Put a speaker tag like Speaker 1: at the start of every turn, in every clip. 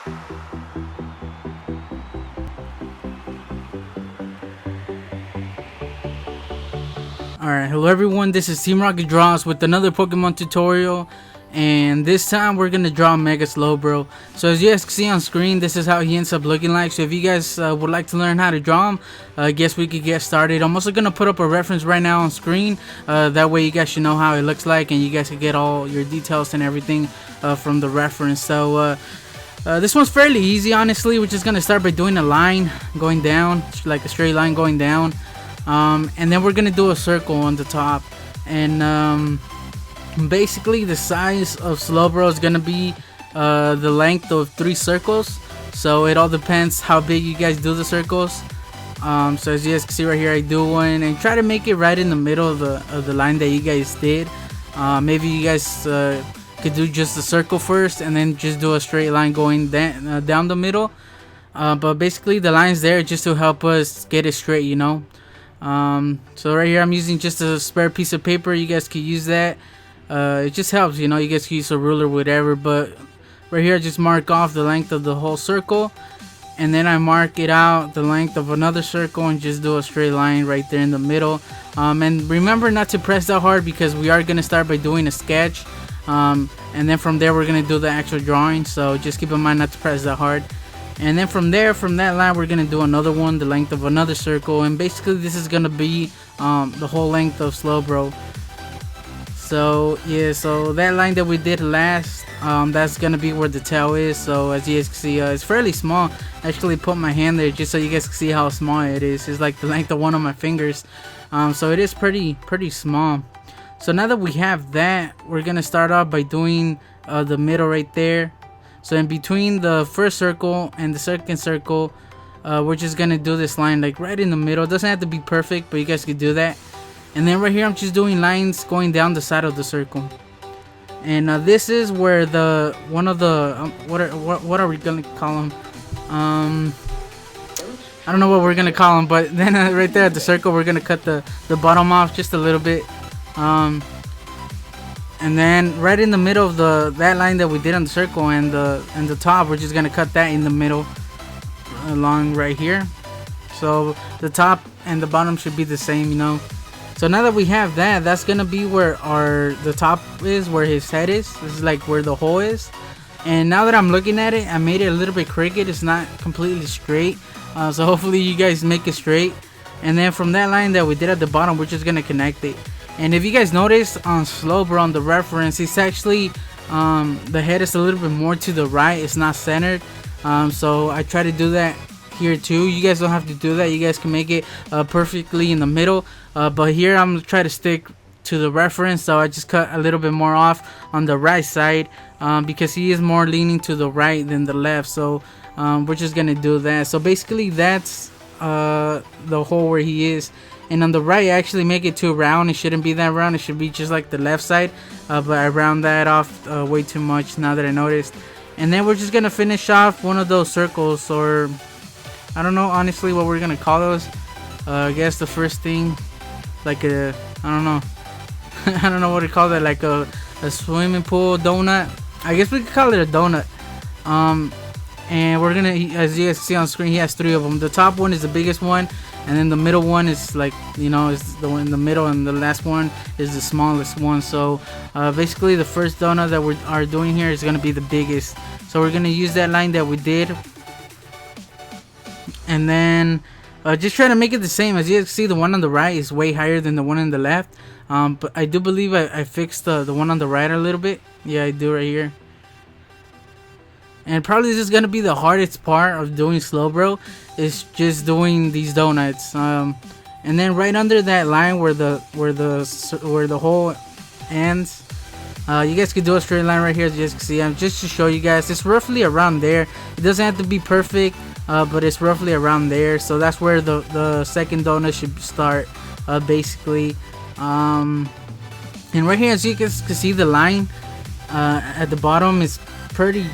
Speaker 1: Alright, hello everyone, this is Teamrocketdraws with another Pokemon tutorial, and this time we're gonna draw Mega Slowbro. So as you guys can see on screen, this is how he ends up looking like. So if you guys would like to learn how to draw him, I guess we could get started. I'm also gonna put up a reference right now on screen, that way you guys should know how it looks like and you guys can get all your details and everything from the reference. So this one's fairly easy, honestly. We're just gonna start by doing a line going down, like a straight line going down. And then we're gonna do a circle on the top, and basically the size of Slowbro is gonna be the length of 3 circles. So it all depends how big you guys do the circles. So as you guys can see right here, I do one and try to make it right in the middle of the line that you guys did. Maybe you guys could do just the circle first and then just do a straight line going down the middle. But basically the line's there just to help us get it straight, you know. So right here I'm using just a spare piece of paper. You guys can use that. It just helps, you know. You guys can use a ruler, whatever, but right here I just mark off the length of the whole circle, and then I mark it out the length of another circle and just do a straight line right there in the middle. And remember not to press that hard because we are gonna start by doing a sketch, and then from there we're gonna do the actual drawing, so just keep in mind not to press that hard. And then from there, from that line, we're gonna do another one, the length of another circle, and basically this is gonna be the whole length of Slowbro. So yeah, so that line that we did last, that's gonna be where the tail is. So as you guys can see, it's fairly small. I actually put my hand there just so you guys can see how small it is. It's like the length of one of my fingers. So it is pretty small. So now that we have that, we're gonna start off by doing the middle right there. So in between the first circle and the second circle, we're just gonna do this line like right in the middle. It doesn't have to be perfect, but you guys can do that. And then right here I'm just doing lines going down the side of the circle. And this is where the one of the what are we gonna call them? I don't know what we're gonna call them, but then right there at the circle we're gonna cut the bottom off just a little bit. And then right in the middle of that line that we did on the circle and the top, we're just gonna cut that in the middle along right here. So the top and the bottom should be the same, you know. So now that we have that, that's gonna be where the top is, where his head is. This is like where the hole is. And now that I'm looking at it, I made it a little bit crooked. It's not completely straight. So hopefully you guys make it straight. And then from that line that we did at the bottom, we're just gonna connect it. And if you guys notice on Slowbro on the reference, it's actually the head is a little bit more to the right. It's not centered. So I try to do that here too. You guys don't have to do that. You guys can make it perfectly in the middle. But here I'm gonna try to stick to the reference. So I just cut a little bit more off on the right side because he is more leaning to the right than the left. So we're just gonna do that. So basically that's the hole where he is. And on the right, I actually make it too round. It shouldn't be that round. It should be just like the left side. But I round that off way too much now that I noticed. And then we're just going to finish off one of those circles. Or, I don't know honestly what we're going to call those. I guess the first thing, like I don't know. I don't know what to call that. Like a swimming pool donut. I guess we could call it a donut. And we're going to, as you guys see on screen, he has 3 of them. The top one is the biggest one. And then the middle one is like, you know, is the one in the middle, and the last one is the smallest one. So basically the first donut that we are doing here is going to be the biggest. So we're going to use that line that we did. And then just try to make it the same. As you guys see, the one on the right is way higher than the one on the left. But I do believe I fixed the one on the right a little bit. Yeah, I do right here. And probably this is gonna be the hardest part of doing Slowbro, is just doing these donuts. And then right under that line where the hole ends, you guys could do a straight line right here. As you guys can see, just to show you guys, it's roughly around there. It doesn't have to be perfect, but it's roughly around there. So that's where the second donut should start, basically. And right here, as you guys can see, the line at the bottom is pretty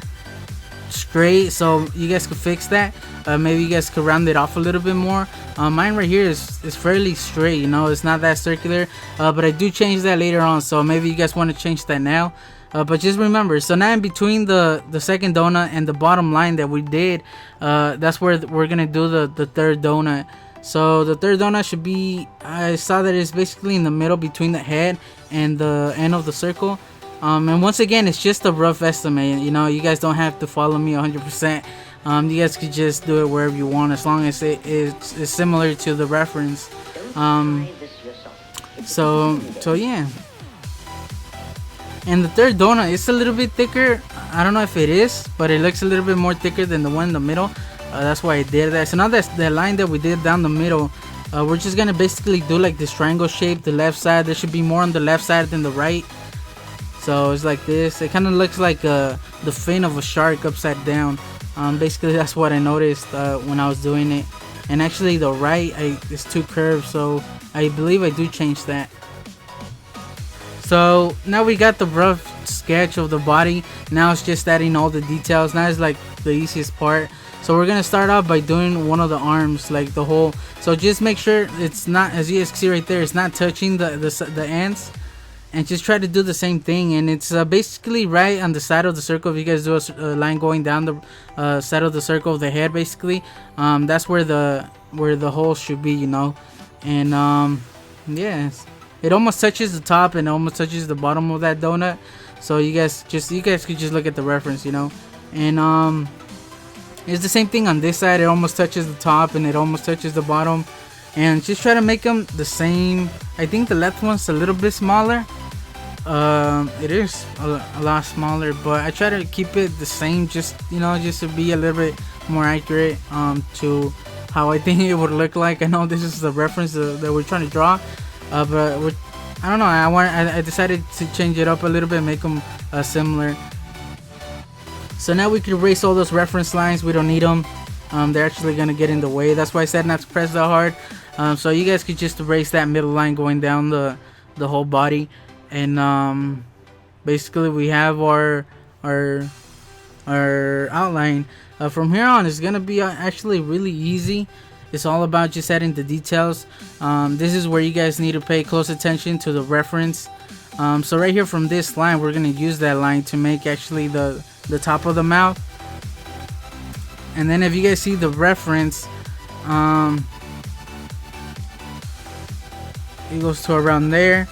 Speaker 1: straight, so you guys could fix that. Maybe you guys could round it off a little bit more. Mine right here is fairly straight, you know. It's not that circular, but I do change that later on, so maybe you guys want to change that now. But just remember, so now in between the second donut and the bottom line that we did, that's where we're gonna do the third donut. So the third donut should be, I saw that it's basically in the middle between the head and the end of the circle. And once again, it's just a rough estimate. You know, you guys don't have to follow me 100%. You guys could just do it wherever you want, as long as it's similar to the reference. So yeah. And the third donut, it's a little bit thicker. I don't know if it is, but it looks a little bit more thicker than the one in the middle. That's why I did that. So now that's the line that we did down the middle. We're just gonna basically do like this triangle shape. The left side, there should be more on the left side than the right. So it's like this. It kind of looks like the fin of a shark upside down. Basically that's what I noticed when I was doing it. And actually the right is too curved, so I believe I do change that. So now we got the rough sketch of the body. Now it's just adding all the details. Now it's like the easiest part. So we're gonna start off by doing one of the arms, like the whole. So just make sure it's not, as you guys can see right there, it's not touching the ends. And just try to do the same thing. And it's basically right on the side of the circle. If you guys do a line going down the side of the circle of the head, basically, that's where the hole should be, you know. And yeah, it almost touches the top and almost touches the bottom of that donut. So you guys could just look at the reference, you know. And it's the same thing on this side. It almost touches the top and it almost touches the bottom. And just try to make them the same. I think the left one's a little bit smaller. It is a lot smaller, but I try to keep it the same, just, you know, just to be a little bit more accurate to how I think it would look like. I know this is the reference that we're trying to draw, but I don't know. I decided to change it up a little bit, make them similar. So now we can erase all those reference lines. We don't need them. They're actually gonna get in the way. That's why I said not to press that hard. So you guys could just erase that middle line going down the whole body. And basically we have our outline. From here on, it's gonna be actually really easy. It's all about just adding the details. This is where you guys need to pay close attention to the reference. So right here from this line, we're gonna use that line to make actually the top of the mouth. And then if you guys see the reference, it goes to around there.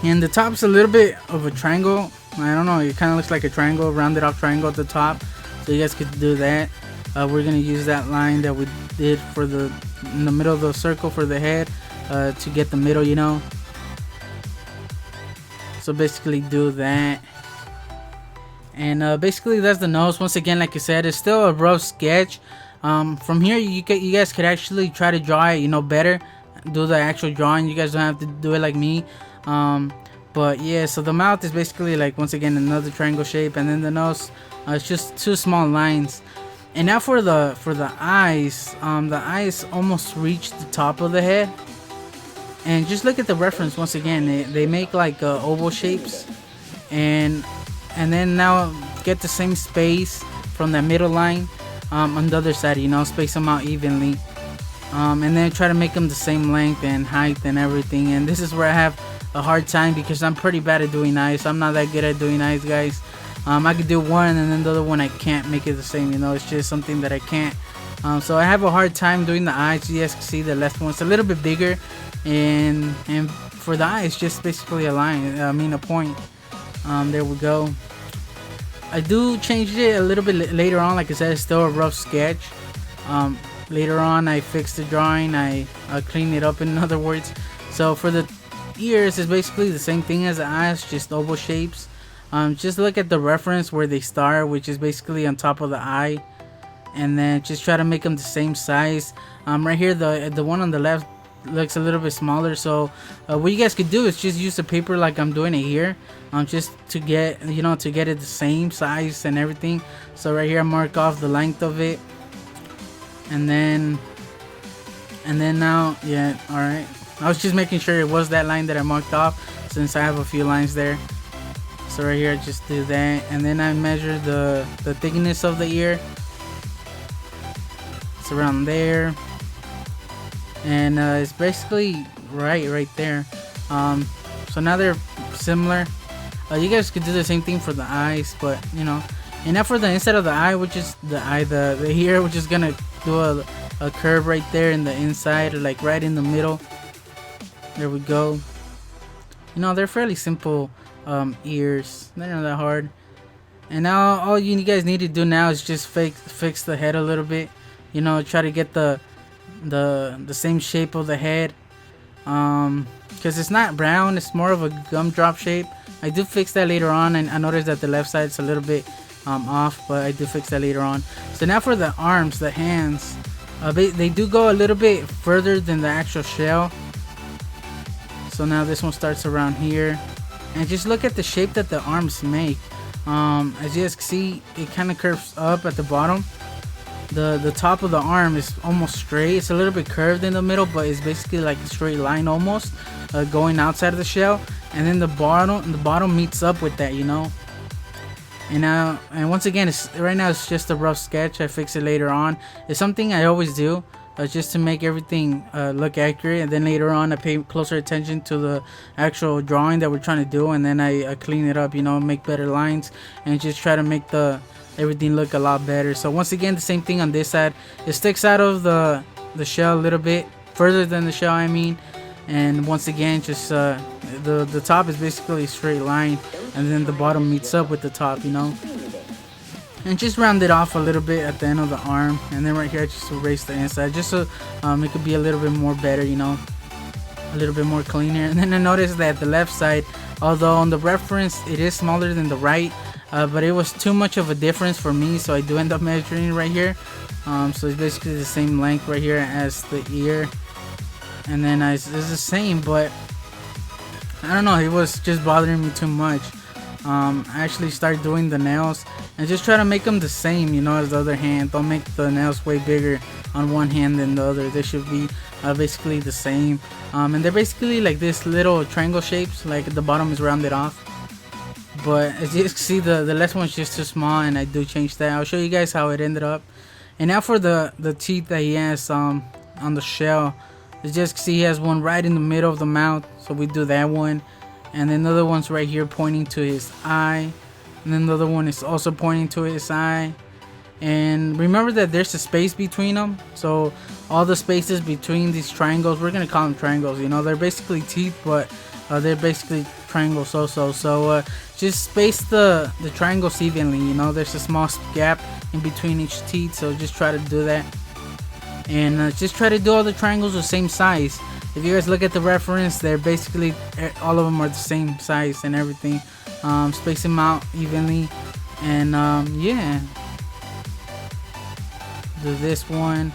Speaker 1: And the top's a little bit of a triangle. I don't know, it kind of looks like a triangle, rounded off triangle at the top. So you guys could do that. We're gonna use that line that we did for in the middle of the circle for the head to get the middle, you know. So basically do that. And basically that's the nose. Once again, like I said, it's still a rough sketch. From here you guys could actually try to draw it, you know, better. Do the actual drawing. You guys don't have to do it like me. But yeah, so the mouth is basically like, once again, another triangle shape, and then the nose, it's just two small lines. And now for the eyes, the eyes almost reach the top of the head. And just look at the reference once again. They make like oval shapes, and then now get the same space from that middle line on the other side, you know, space them out evenly. And then try to make them the same length and height and everything. And this is where I have a hard time, because I'm pretty bad at doing eyes. I'm not that good at doing eyes, guys. I could do one and then the other one I can't make it the same, you know. It's just something that I can't. So I have a hard time doing the eyes. You guys can see the left one's a little bit bigger, and for the eyes, just basically a line, I mean a point. There we go. I do change it a little bit later on. Like I said, it's still a rough sketch. Later on I fixed the drawing, I cleaned it up, in other words. So for the ears, it's basically the same thing as the eyes, just oval shapes. Just look at the reference where they start, which is basically on top of the eye, and then just try to make them the same size. Right here, the one on the left looks a little bit smaller, so what you guys could do is just use the paper like I'm doing it here, just to get, you know, to get it the same size and everything. So right here I mark off the length of it, and then now, yeah, all right, I was just making sure it was that line that I marked off, since I have a few lines there. So right here I just do that, and then I measure the thickness of the ear. It's around there, and it's basically right there. So now they're similar. You guys could do the same thing for the eyes, but you know. And now for the inside of the eye, which is the ear, which is gonna do a curve right there in the inside, or like right in the middle. There we go. You know, they're fairly simple ears. They're not that hard. And now all you guys need to do now is just fix the head a little bit. You know, try to get the same shape of the head. Because it's not brown, it's more of a gumdrop shape. I do fix that later on, and I noticed that the left side's a little bit off, but I do fix that later on. So now for the arms, the hands, they do go a little bit further than the actual shell. So now this one starts around here, and just look at the shape that the arms make. As you guys can see, it kind of curves up at the bottom. The top of the arm is almost straight. It's a little bit curved in the middle, but it's basically like a straight line almost, going outside of the shell. And then the bottom meets up with that, you know. And once again, right now it's just a rough sketch. I fix it later on. It's something I always do, just to make everything look accurate. And then later on, I pay closer attention to the actual drawing that we're trying to do, and then I clean it up, you know, make better lines, and just try to make everything look a lot better. So once again, the same thing on this side. It sticks out of the shell a little bit further than the shell, I mean. And once again, just the top is basically a straight line, and then the bottom meets up with the top, you know. And just round it off a little bit at the end of the arm, and then right here I just erase the inside, just so it could be a little bit more better, you know, a little bit more cleaner. And then I noticed that the left side, although on the reference it is smaller than the right, but it was too much of a difference for me, so I do end up measuring right here. So it's basically the same length right here as the ear, and then it's the same, but I don't know, it was just bothering me too much. I actually started doing the nails and just try to make them the same, you know, as the other hand. Don't make the nails way bigger on one hand than the other. They should be basically the same. And they're basically like this little triangle shapes, like the bottom is rounded off. But as you can see, the left one's just too small, and I do change that. I'll show you guys how it ended up. And now for the teeth that he has on the shell. As you can see, he has one right in the middle of the mouth, so we do that one. And then another one's right here pointing to his eye, and then the other one is also pointing to his eye. And remember that there's a space between them, so all the spaces between these triangles, we're gonna call them triangles, you know, they're basically teeth, but they're basically triangles also. So just space the triangles evenly, you know, there's a small gap in between each teeth, so just try to do that. And just try to do all the triangles the same size. If you guys look at the reference, they're basically all of them are the same size and everything. Space them out evenly, and yeah, do this one.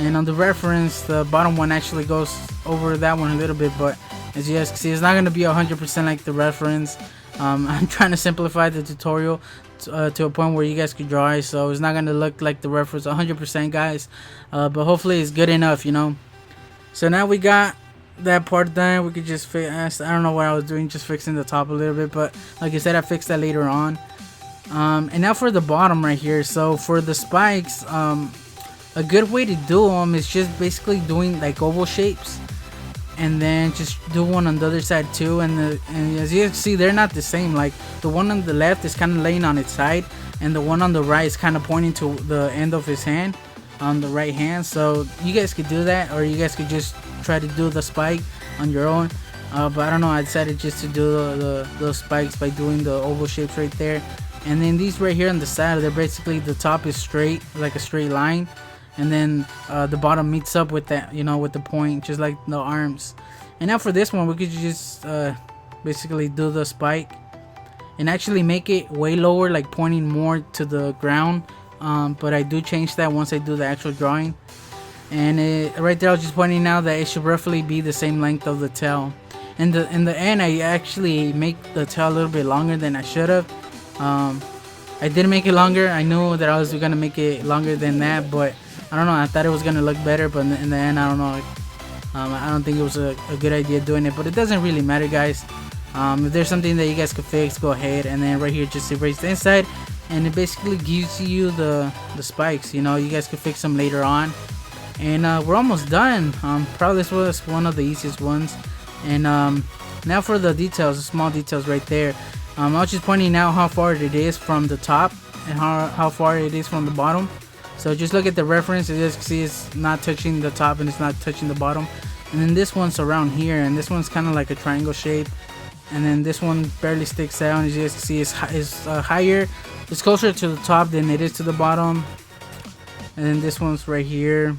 Speaker 1: And on the reference, the bottom one actually goes over that one a little bit, but as you guys can see, it's not going to be 100% like the reference. I'm trying to simplify the tutorial to a point where you guys could draw it, so it's not going to look like the reference 100%, guys, but hopefully it's good enough, you know. So now we got that part done. We could just fix, I don't know what I was doing, just fixing the top a little bit, but like I said, I fixed that later on. And now for the bottom right here. So for the spikes, a good way to do them is just basically doing like oval shapes, and then just do one on the other side too. And as you can see, they're not the same. Like the one on the left is kind of laying on its side, and the one on the right is kind of pointing to the end of his hand on the right hand. So you guys could do that, or you guys could just try to do the spike on your own, but I don't know, I decided just to do the spikes by doing the oval shapes right there. And then these right here on the side, they're basically, the top is straight, like a straight line, and then the bottom meets up with that, you know, with the point, just like the arms. And now for this one, we could just basically do the spike and actually make it way lower, like pointing more to the ground. But I do change that once I do the actual drawing. And right there I was just pointing out that it should roughly be the same length of the tail. In the end, I actually make the tail a little bit longer than I should have. I did make it longer. I knew that I was gonna make it longer than that, but I don't know, I thought it was gonna look better, but in the end, I don't know, I don't think it was a good idea doing it, but it doesn't really matter, guys. If there's something that you guys could fix, go ahead. And then right here, just erase the inside, and it basically gives you the spikes, you know. You guys could fix them later on. And we're almost done. Probably this was one of the easiest ones. And now for the details, the small details right there. I was just pointing out how far it is from the top and how far it is from the bottom. So just look at the reference. As you can see, it's not touching the top and it's not touching the bottom. And then this one's around here, and this one's kind of like a triangle shape. And then this one barely sticks out. As you guys can see, it's higher. It's closer to the top than it is to the bottom. And then this one's right here.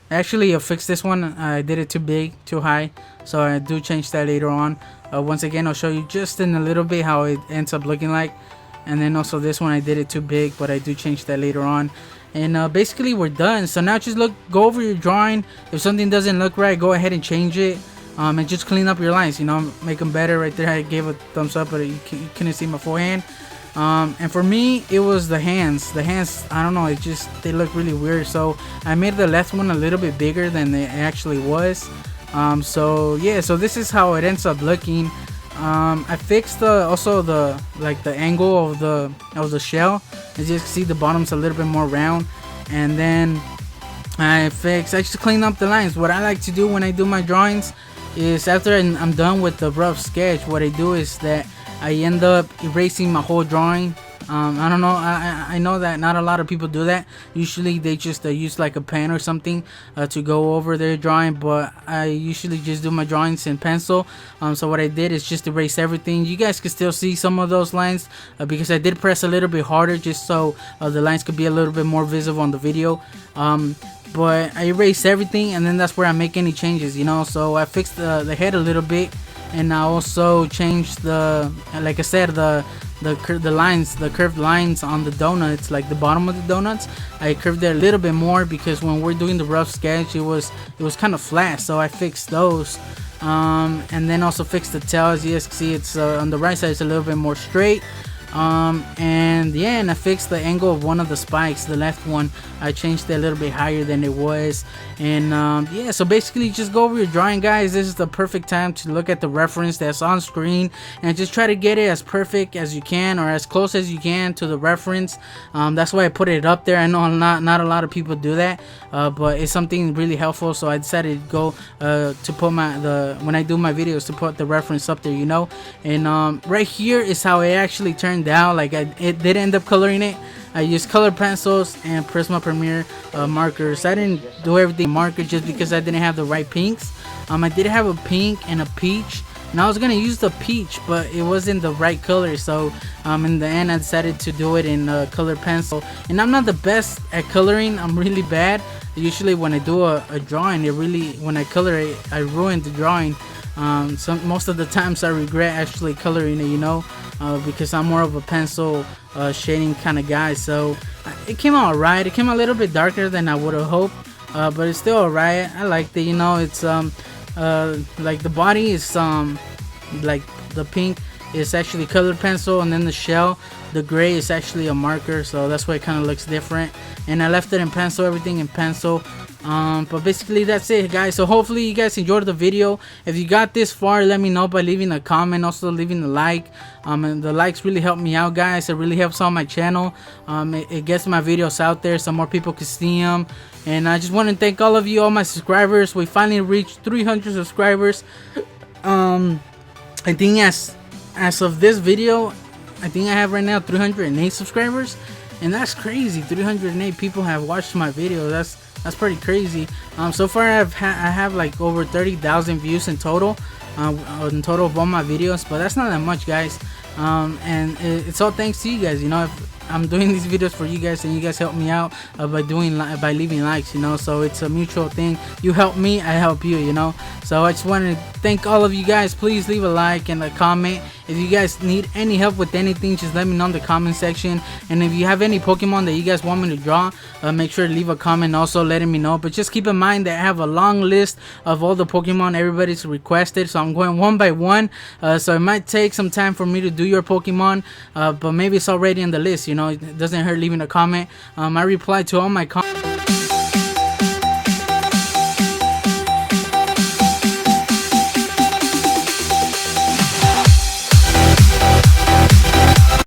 Speaker 1: Actually, I fixed this one. I did it too big, too high. So I do change that later on. Once again, I'll show you just in a little bit how it ends up looking like. And then also this one, I did it too big, but I do change that later on. And basically we're done. So now just go over your drawing. If something doesn't look right, go ahead and change it. And just clean up your lines, you know, make them better. Right there, I gave a thumbs up, but you couldn't see my forehand. And for me, it was the hands. The hands, I don't know, they look really weird. So I made the left one a little bit bigger than it actually was. So yeah, so this is how it ends up looking. I fixed the angle of the shell. As you can see, the bottom's a little bit more round. And then I just clean up the lines. What I like to do when I do my drawings is, after I'm done with the rough sketch, what I do is that I end up erasing my whole drawing. I don't know, I know that not a lot of people do that. Usually they just use like a pen or something to go over their drawing, but I usually just do my drawings in pencil. So what I did is just erase everything. You guys can still see some of those lines because I did press a little bit harder just so the lines could be a little bit more visible on the video. But I erased everything, and then that's where I make any changes, you know. So I fixed the head a little bit, and I also changed like I said, the curved lines on the donuts, like the bottom of the donuts. I curved it a little bit more because when we're doing the rough sketch, it was kind of flat, so I fixed those. And then also fixed the tail. As you guys can see, it's on the right side, it's a little bit more straight. And yeah, and I fixed the angle of one of the spikes, the left one. I changed it a little bit higher than it was. And yeah, so basically just go over your drawing, guys. This is the perfect time to look at the reference that's on screen and just try to get it as perfect as you can, or as close as you can to the reference. That's why I put it up there. I know not a lot of people do that, but it's something really helpful. So I decided to go to put when I do my videos, to put the reference up there, you know. And right here is how it actually turned out. Like it did end up coloring it. I used colored pencils and Prisma Premier markers. I didn't do everything marker just because I didn't have the right pinks. I did have a pink and a peach, and I was gonna use the peach, but it wasn't the right color. So in the end, I decided to do it in colored pencil. And I'm not the best at coloring. I'm really bad. Usually when I do a drawing, when I color it, I ruin the drawing. Most of the times I regret actually coloring it, you know, because I'm more of a pencil shading kind of guy. So it came out alright. It came out a little bit darker than I would have hoped, but it's still alright. I liked it, you know. It's like the body is like the pink is actually colored pencil, and then the shell, the gray, is actually a marker, so that's why it kind of looks different. And I left it in pencil, everything in pencil. But basically that's it, guys. So hopefully you guys enjoyed the video. If you got this far, let me know by leaving a comment, also leaving a like. And the likes really help me out, guys. It really helps on my channel. It gets my videos out there so more people can see them. And I just want to thank all of you, all my subscribers. We finally reached 300 subscribers. I think as of this video, I think I have right now 308 subscribers, and that's crazy. 308 people have watched my video. That's pretty crazy. So far I have like over 30,000 views in total of all my videos, but that's not that much, guys. And it's all thanks to you guys, you know. If I'm doing these videos for you guys, and you guys help me out by leaving likes, you know. So it's a mutual thing. You help me, I help you, you know. So I just want to thank all of you guys. Please leave a like and a comment. If you guys need any help with anything, just let me know in the comment section. And if you have any Pokemon that you guys want me to draw, make sure to leave a comment also letting me know. But just keep in mind that I have a long list of all the Pokemon everybody's requested, so I'm going one by one. So it might take some time for me to do your Pokemon, but maybe it's already in the list, you know. It doesn't hurt leaving a comment. I reply to all my comments.